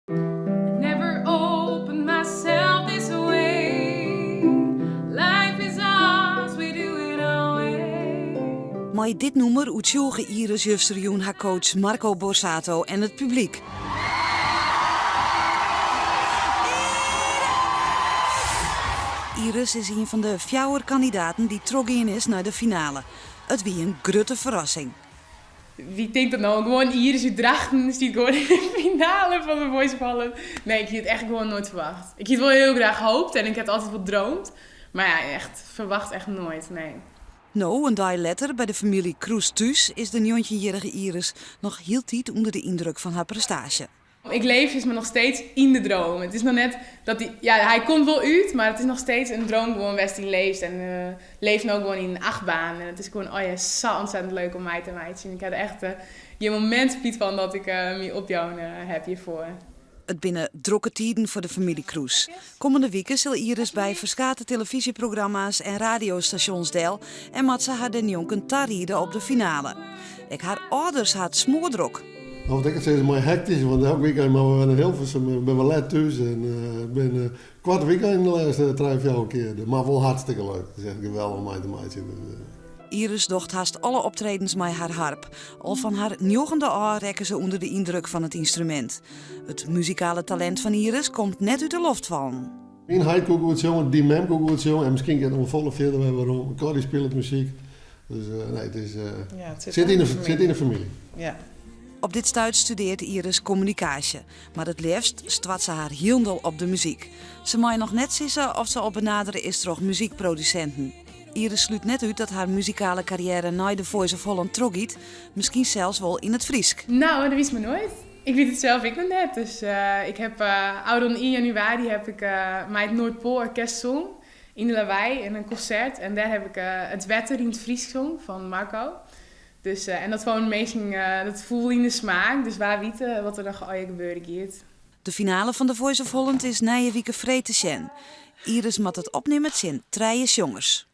Never opened myself this way. Life is ours, we do it our way. Maar dit nummer uitsjoegen Iris Jufsterjoen haar coach Marco Borsato en het publiek. Iris is een van de 4 kandidaten die trok-in is naar de finale. Het wie een grote verrassing. Wie denkt dat nou? Gewoon Iris uit Drachten is die gewoon in de finale van de Voice of Holland. Nee, ik had het echt gewoon nooit verwacht. Ik had het wel heel graag gehoopt en ik heb altijd wel gedroomd. Maar ja, echt verwacht echt nooit, nee. Nou, een dag later bij de familie Kroes thuis is de 19-jarige Iris nog heel tijd onder de indruk van haar prestatie. Ik leef is me nog steeds in de droom. Het is nog net dat hij komt wel uit, maar het is nog steeds een droom gewoon waar hij leeft. En leeft nou gewoon in een achtbaan. En het is gewoon, zo ontzettend leuk om mij te zien. Ik heb er echt je moment spiet van dat ik me op jou heb hiervoor. Het binnen drukke tijden voor de familie Kroes. Komende weken zal Iris bij verschillende televisieprogramma's en radiostations deel en moet ze haar den jonken tarrieden op de finale. Ik haar ouders had smoordrok. Of ik het zeggen, maar hectisch, want elke weekend maar we naar Hilversum, ik ben wel laat thuis en ben kwart weekend de laatste 3-4 keer. Maar wel hartstikke leuk. Het is echt geweldig om mij te maken. Iris docht haast alle optredens met haar harp. Al van haar 9e jaar rekken ze onder de indruk van het instrument. Het muzikale talent van Iris komt net uit de loft vallen. Mijn heid kon goed zongen, die mem kon goed zongen en misschien kan het een volle verder hebben waarom. Corrie speelt muziek. Dus nee, het is, zit in de familie. Ja. Op dit stuit studeert Iris communicatie, maar het liefst stwat ze haar hielendal op de muziek. Ze mag nog net zissen of ze op benaderen is door muziekproducenten. Iris sluit net uit dat haar muzikale carrière na de Voice of Holland troggiet, misschien zelfs wel in het Friesk. Nou, dat wist me nooit. Ik weet het zelf, ik nog net. Dus ik heb oud dan 1 januari heb ik met het Noordpoolorkest zong in de Lawaai in een concert. En daar heb ik het wetter in het Fries zong van Marco. Dus, en dat gewoon meestal, dat voel in de smaak. Dus waar weten wat er dan gebeurt. De finale van de Voice of Holland is na je weken vrede te zien. Iris moet het opnemen met zijn 3 jongens.